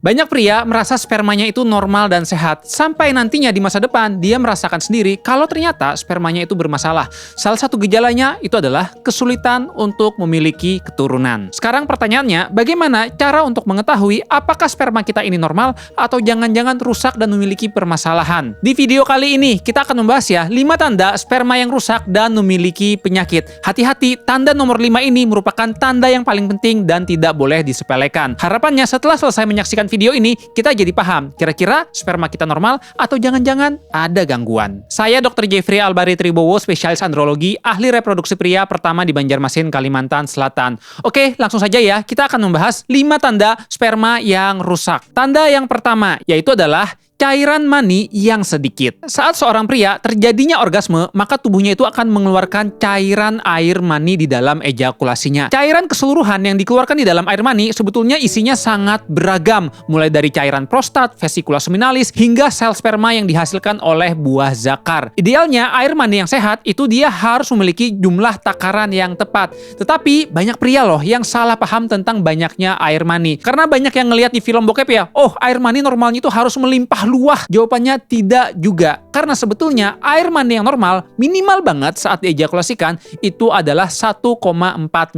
Banyak pria merasa spermanya itu normal dan sehat, sampai nantinya di masa depan dia merasakan sendiri kalau ternyata spermanya itu bermasalah. Salah satu gejalanya itu adalah kesulitan untuk memiliki keturunan. Sekarang pertanyaannya, bagaimana cara untuk mengetahui apakah sperma kita ini normal atau jangan-jangan rusak dan memiliki permasalahan? Di video kali ini kita akan membahas ya 5 tanda sperma yang rusak dan memiliki penyakit. Hati-hati, tanda nomor 5 ini merupakan tanda yang paling penting dan tidak boleh disepelekan. Harapannya setelah selesai menyaksikan video ini, kita jadi paham, kira-kira sperma kita normal atau jangan-jangan ada gangguan. Saya Dr. Jeffrey Albari Tribowo, spesialis andrologi, ahli reproduksi pria pertama di Banjarmasin, Kalimantan Selatan. Oke, langsung saja ya, kita akan membahas 5 tanda sperma yang rusak. Tanda yang pertama, yaitu adalah cairan mani yang sedikit. Saat seorang pria terjadinya orgasme, maka tubuhnya itu akan mengeluarkan cairan air mani di dalam ejakulasinya. Cairan keseluruhan yang dikeluarkan di dalam air mani sebetulnya isinya sangat beragam, mulai dari cairan prostat, vesikula seminalis, hingga sel sperma yang dihasilkan oleh buah zakar. Idealnya air mani yang sehat itu dia harus memiliki jumlah takaran yang tepat. Tetapi banyak pria loh yang salah paham tentang banyaknya air mani. Karena banyak yang ngelihat di film bokep ya, oh air mani normalnya itu harus melimpah luah. Jawabannya tidak juga. Karena sebetulnya air mani yang normal minimal banget saat diejakulasikan itu adalah 1,4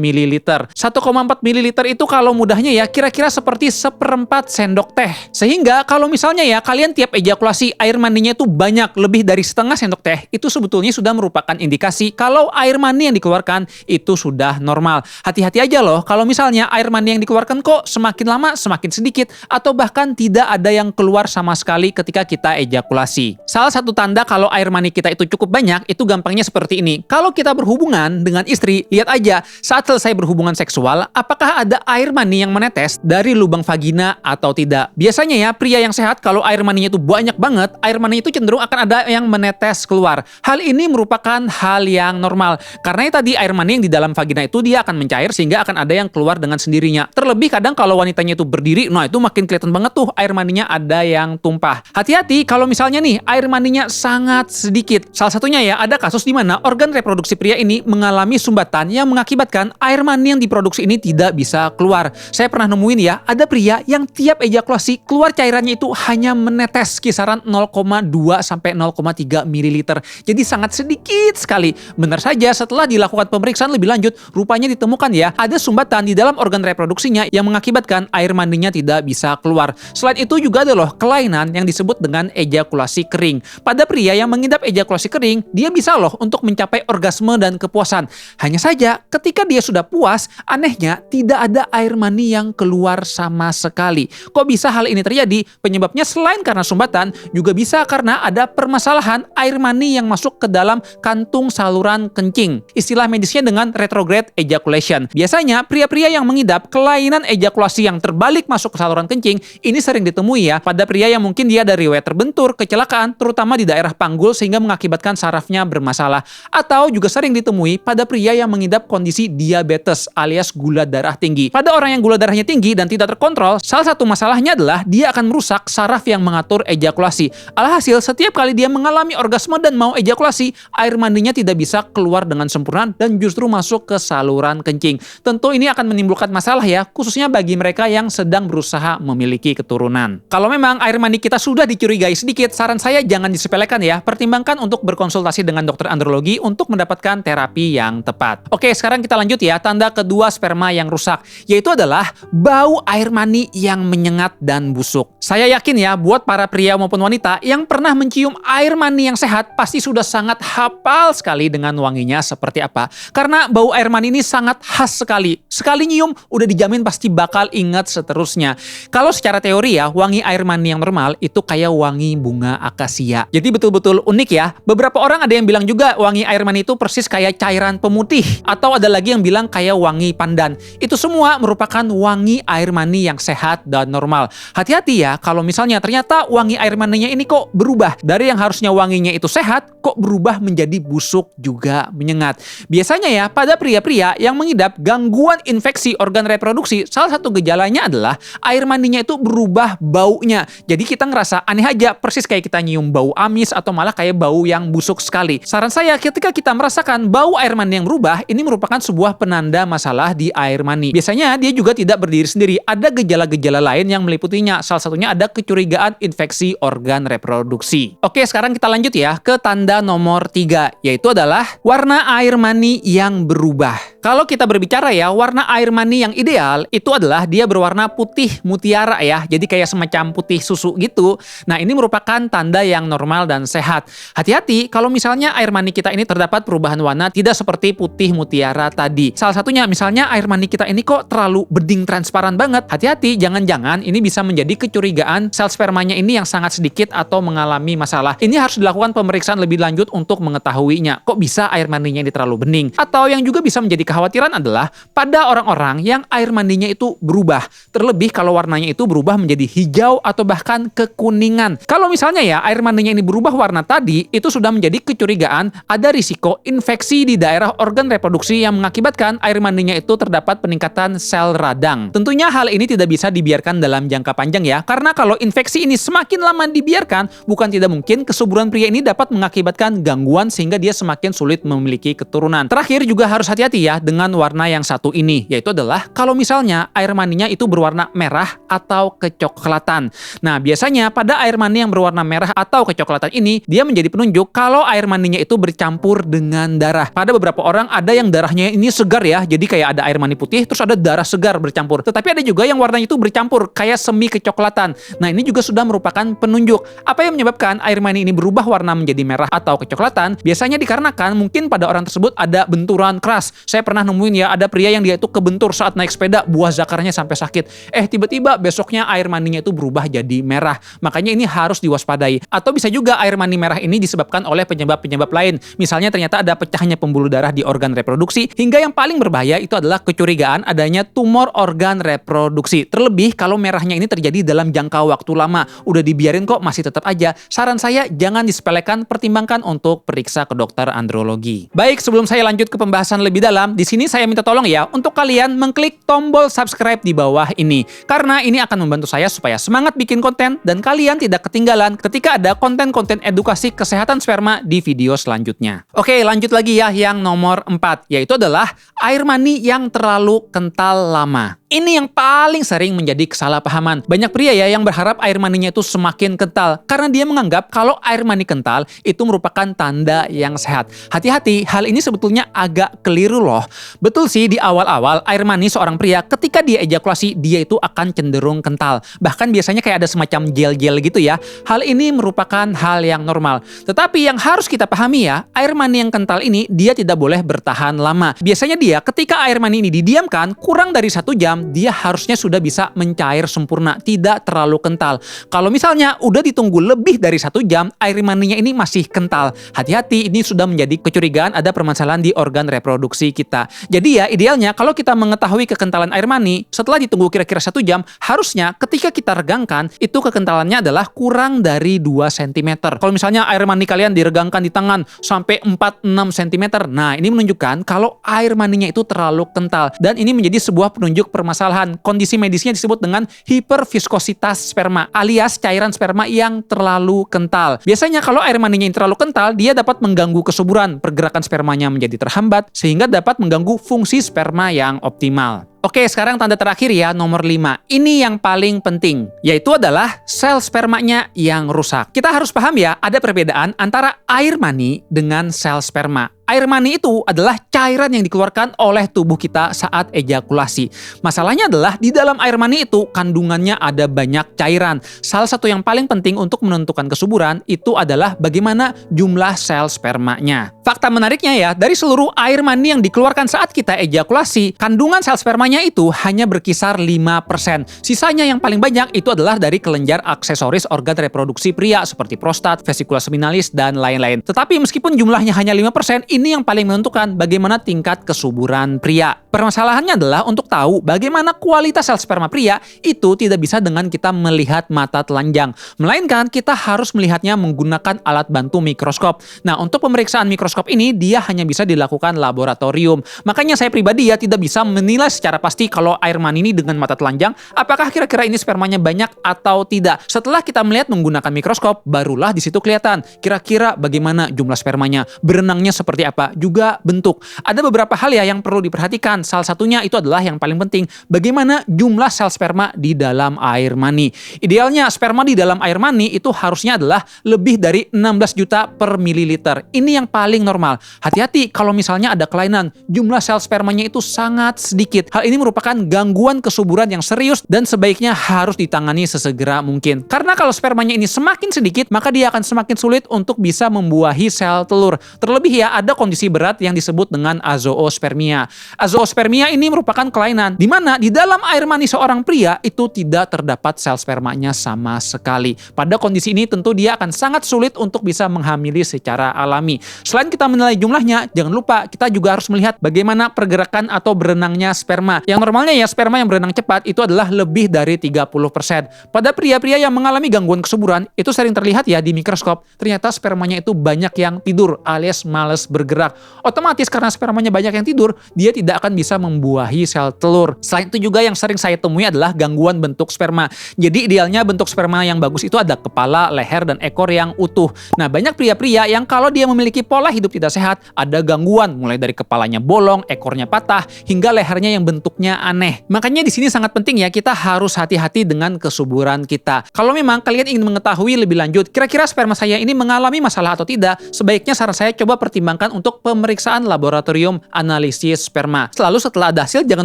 ml. 1,4 ml itu kalau mudahnya ya kira-kira seperti 1/4 sendok teh. Sehingga kalau misalnya ya kalian tiap ejakulasi air maninya itu banyak lebih dari setengah sendok teh, itu sebetulnya sudah merupakan indikasi kalau air mani yang dikeluarkan itu sudah normal. Hati-hati aja loh kalau misalnya air mani yang dikeluarkan kok semakin lama semakin sedikit atau bahkan tidak ada yang keluar sama sekali ketika kita ejakulasi. Salah satu tanda kalau air mani kita itu cukup banyak, itu gampangnya seperti ini. Kalau kita berhubungan dengan istri, lihat aja saat selesai berhubungan seksual, apakah ada air mani yang menetes dari lubang vagina atau tidak. Biasanya ya, pria yang sehat kalau air maninya itu banyak banget, air mani itu cenderung akan ada yang menetes keluar. Hal ini merupakan hal yang normal. Karena tadi air mani yang di dalam vagina itu dia akan mencair sehingga akan ada yang keluar dengan sendirinya. Terlebih kadang kalau wanitanya itu berdiri, nah itu makin kelihatan banget tuh air maninya ada yang tumpah. Hati-hati kalau misalnya nih air maninya sangat sedikit. Salah satunya ya ada kasus di mana organ reproduksi pria ini mengalami sumbatan yang mengakibatkan air mani yang diproduksi ini tidak bisa keluar. Saya pernah nemuin ya ada pria yang tiap ejakulasi keluar cairannya itu hanya menetes kisaran 0,2 sampai 0,3 ml. Jadi sangat sedikit sekali. Benar saja setelah dilakukan pemeriksaan lebih lanjut rupanya ditemukan ya ada sumbatan di dalam organ reproduksinya yang mengakibatkan air maninya tidak bisa keluar. Selain itu juga ada loh kelainan yang disebut dengan ejakulasi kering. Pada pria yang mengidap ejakulasi kering, dia bisa loh untuk mencapai orgasme dan kepuasan. Hanya saja, ketika dia sudah puas, anehnya tidak ada air mani yang keluar sama sekali. Kok bisa hal ini terjadi? Penyebabnya selain karena sumbatan, juga bisa karena ada permasalahan air mani yang masuk ke dalam kantung saluran kencing. Istilah medisnya dengan retrograde ejaculation. Biasanya, pria-pria yang mengidap kelainan ejakulasi yang terbalik masuk ke saluran kencing, ini sering ditemui ya pada pria yang mungkin dia ada riwayat terbentur, kecelakaan, terutama di daerah panggul sehingga mengakibatkan sarafnya bermasalah. Atau juga sering ditemui pada pria yang mengidap kondisi diabetes alias gula darah tinggi. Pada orang yang gula darahnya tinggi dan tidak terkontrol, salah satu masalahnya adalah dia akan merusak saraf yang mengatur ejakulasi. Alhasil, setiap kali dia mengalami orgasme dan mau ejakulasi, air mandinya tidak bisa keluar dengan sempurna dan justru masuk ke saluran kencing. Tentu ini akan menimbulkan masalah ya, khususnya bagi mereka yang sedang berusaha memiliki keturunan. Kalau memang air mani kita sudah dicurigai sedikit, saran saya jangan disepelekan ya. Pertimbangkan untuk berkonsultasi dengan dokter andrologi untuk mendapatkan terapi yang tepat. Oke, sekarang kita lanjut ya. Tanda kedua sperma yang rusak, yaitu adalah bau air mani yang menyengat dan busuk. Saya yakin ya, buat para pria maupun wanita yang pernah mencium air mani yang sehat, pasti sudah sangat hafal sekali dengan wanginya seperti apa. Karena bau air mani ini sangat khas sekali. Sekali nyium, udah dijamin pasti bakal ingat seterusnya. Kalau secara teori ya, wangi air mani yang normal itu kayak wangi bunga akasia. Jadi betul-betul unik ya. Beberapa orang ada yang bilang juga wangi air mani itu persis kayak cairan pemutih. Atau ada lagi yang bilang kayak wangi pandan. Itu semua merupakan wangi air mani yang sehat dan normal. Hati-hati ya kalau misalnya ternyata wangi air maninya ini kok berubah. Dari yang harusnya wanginya itu sehat, kok berubah menjadi busuk juga menyengat. Biasanya ya pada pria-pria yang mengidap gangguan infeksi organ reproduksi, salah satu gejalanya adalah air mandinya itu berubah baunya. Jadi kita ngerasa aneh aja, persis kayak kita nyium bau amis atau malah kayak bau yang busuk sekali. Saran saya, ketika kita merasakan bau air mani yang berubah, ini merupakan sebuah penanda masalah di air mani. Biasanya dia juga tidak berdiri sendiri, ada gejala-gejala lain yang meliputinya. Salah satunya ada kecurigaan infeksi organ reproduksi. Oke, sekarang kita lanjut ya ke tanda nomor 3, yaitu adalah warna air mani yang berubah. Kalau kita berbicara ya, warna air mani yang ideal itu adalah dia berwarna putih mutiara ya. Jadi kayak semacam putih susu gitu. Nah, ini merupakan tanda yang normal dan sehat. Hati-hati kalau misalnya air mani kita ini terdapat perubahan warna tidak seperti putih mutiara tadi. Salah satunya misalnya air mani kita ini kok terlalu bening transparan banget. Hati-hati, jangan-jangan ini bisa menjadi kecurigaan sel spermanya ini yang sangat sedikit atau mengalami masalah. Ini harus dilakukan pemeriksaan lebih lanjut untuk mengetahuinya. Kok bisa air maninya ini terlalu bening? Atau yang juga bisa menjadi kekhawatiran adalah pada orang-orang yang air mandinya itu berubah. Terlebih kalau warnanya itu berubah menjadi hijau atau bahkan kekuningan. Kalau misalnya ya air mandinya ini berubah warna tadi, itu sudah menjadi kecurigaan ada risiko infeksi di daerah organ reproduksi yang mengakibatkan air mandinya itu terdapat peningkatan sel radang. Tentunya hal ini tidak bisa dibiarkan dalam jangka panjang ya, karena kalau infeksi ini semakin lama dibiarkan, bukan tidak mungkin kesuburan pria ini dapat mengakibatkan gangguan sehingga dia semakin sulit memiliki keturunan. Terakhir juga harus hati-hati ya dengan warna yang satu ini, yaitu adalah kalau misalnya air maninya itu berwarna merah atau kecoklatan. Nah, biasanya pada air mani yang berwarna merah atau kecoklatan ini, dia menjadi penunjuk kalau air maninya itu bercampur dengan darah. Pada beberapa orang ada yang darahnya ini segar ya, jadi kayak ada air mani putih, terus ada darah segar bercampur. Tetapi ada juga yang warnanya itu bercampur, kayak semi kecoklatan. Nah, ini juga sudah merupakan penunjuk. Apa yang menyebabkan air mani ini berubah warna menjadi merah atau kecoklatan? Biasanya dikarenakan mungkin pada orang tersebut ada benturan keras. Saya pernah nemuin ya, ada pria yang dia itu kebentur saat naik sepeda, buah zakarnya sampai sakit. Tiba-tiba besoknya air maninya itu berubah jadi merah. Makanya ini harus diwaspadai. Atau bisa juga air mani merah ini disebabkan oleh penyebab-penyebab lain. Misalnya ternyata ada pecahnya pembuluh darah di organ reproduksi, hingga yang paling berbahaya itu adalah kecurigaan adanya tumor organ reproduksi. Terlebih kalau merahnya ini terjadi dalam jangka waktu lama. Udah dibiarin kok masih tetap aja. Saran saya jangan disepelekan, pertimbangkan untuk periksa ke dokter andrologi. Baik, sebelum saya lanjut ke pembahasan lebih dalam, di sini saya minta tolong ya untuk kalian mengklik tombol subscribe di bawah ini. Karena ini akan membantu saya supaya semangat bikin konten dan kalian tidak ketinggalan ketika ada konten-konten edukasi kesehatan sperma di video selanjutnya. Oke, lanjut lagi ya yang nomor 4, yaitu adalah air mani yang terlalu kental lama. Ini yang paling sering menjadi kesalahpahaman. Banyak pria ya yang berharap air maninya itu semakin kental karena dia menganggap kalau air mani kental itu merupakan tanda yang sehat. Hati-hati, hal ini sebetulnya agak keliru loh. Betul sih di awal-awal air mani seorang pria ketika dia ejakulasi dia itu akan cenderung kental. Bahkan biasanya kayak ada semacam gel-gel gitu ya. Hal ini merupakan hal yang normal. Tetapi yang harus kita pahami ya, air mani yang kental ini dia tidak boleh bertahan lama. Biasanya dia ketika air mani ini didiamkan kurang dari 1 jam, dia harusnya sudah bisa mencair sempurna, tidak terlalu kental. Kalau misalnya udah ditunggu lebih dari 1 jam, air maninya ini masih kental. Hati-hati, ini sudah menjadi kecurigaan ada permasalahan di organ reproduksi kita. Jadi ya idealnya kalau kita mengetahui kekentalan air mani, setelah ditunggu kira-kira 1 jam, harusnya ketika kita regangkan, itu kekentalannya adalah kurang dari 2 cm. Kalau misalnya air mani kalian diregangkan di tangan sampai 4-6 cm, nah ini menunjukkan kalau air maninya itu terlalu kental. Dan ini menjadi sebuah penunjuk permasalahan. Kondisi medisnya disebut dengan hiperviskositas sperma, alias cairan sperma yang terlalu kental. Biasanya kalau air maninya yang terlalu kental, dia dapat mengganggu kesuburan, pergerakan spermanya menjadi terhambat, sehingga dapat mengganggu fungsi sperma yang optimal. Oke, sekarang tanda terakhir ya, nomor 5. Ini yang paling penting, yaitu adalah sel spermanya yang rusak. Kita harus paham ya, ada perbedaan antara air mani dengan sel sperma. Air mani itu adalah cairan yang dikeluarkan oleh tubuh kita saat ejakulasi. Masalahnya adalah di dalam air mani itu kandungannya ada banyak cairan. Salah satu yang paling penting untuk menentukan kesuburan itu adalah bagaimana jumlah sel spermanya. Fakta menariknya ya, dari seluruh air mani yang dikeluarkan saat kita ejakulasi, kandungan sel spermanya itu hanya berkisar 5%. Sisanya yang paling banyak itu adalah dari kelenjar aksesoris organ reproduksi pria seperti prostat, vesikula seminalis, dan lain-lain. Tetapi meskipun jumlahnya hanya 5%, ini ini yang paling menentukan bagaimana tingkat kesuburan pria. Permasalahannya adalah untuk tahu bagaimana kualitas sel sperma pria itu tidak bisa dengan kita melihat mata telanjang, melainkan kita harus melihatnya menggunakan alat bantu mikroskop. Nah, untuk pemeriksaan mikroskop ini dia hanya bisa dilakukan laboratorium. Makanya saya pribadi ya tidak bisa menilai secara pasti kalau air mani ini dengan mata telanjang apakah kira-kira ini spermanya banyak atau tidak. Setelah kita melihat menggunakan mikroskop, barulah di situ kelihatan kira-kira bagaimana jumlah spermanya, berenangnya seperti apa, juga bentuk. Ada beberapa hal ya yang perlu diperhatikan. Salah satunya itu adalah yang paling penting, bagaimana jumlah sel sperma di dalam air mani. Idealnya sperma di dalam air mani itu harusnya adalah lebih dari 16 juta per mililiter. Ini yang paling normal. Hati-hati kalau misalnya ada kelainan, jumlah sel spermanya itu sangat sedikit. Hal ini merupakan gangguan kesuburan yang serius dan sebaiknya harus ditangani sesegera mungkin. Karena kalau spermanya ini semakin sedikit, maka dia akan semakin sulit untuk bisa membuahi sel telur. Terlebih ya, ada kondisi berat yang disebut dengan azoospermia. Azoospermia ini merupakan kelainan di mana di dalam air mani seorang pria itu tidak terdapat sel spermanya sama sekali. Pada kondisi ini tentu dia akan sangat sulit untuk bisa menghamili secara alami. Selain kita menilai jumlahnya, jangan lupa kita juga harus melihat bagaimana pergerakan atau berenangnya sperma. Yang normalnya ya sperma yang berenang cepat itu adalah lebih dari 30%. Pada pria-pria yang mengalami gangguan kesuburan, itu sering terlihat ya di mikroskop, ternyata spermanya itu banyak yang tidur alias males bergerak. Otomatis karena spermanya banyak yang tidur, dia tidak akan bisa membuahi sel telur. Selain itu juga yang sering saya temui adalah gangguan bentuk sperma. Jadi idealnya bentuk sperma yang bagus itu ada kepala, leher, dan ekor yang utuh. Nah, banyak pria-pria yang kalau dia memiliki pola hidup tidak sehat, ada gangguan mulai dari kepalanya bolong, ekornya patah, hingga lehernya yang bentuknya aneh. Makanya di sini sangat penting ya, kita harus hati-hati dengan kesuburan kita. Kalau memang kalian ingin mengetahui lebih lanjut, kira-kira sperma saya ini mengalami masalah atau tidak, sebaiknya saran saya coba pertimbangkan untuk pemeriksaan laboratorium analisis sperma. Selalu setelah ada hasil, jangan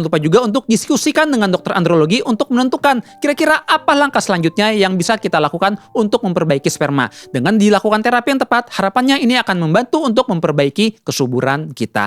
lupa juga untuk diskusikan dengan dokter andrologi untuk menentukan kira-kira apa langkah selanjutnya yang bisa kita lakukan untuk memperbaiki sperma. Dengan dilakukan terapi yang tepat, harapannya ini akan membantu untuk memperbaiki kesuburan kita.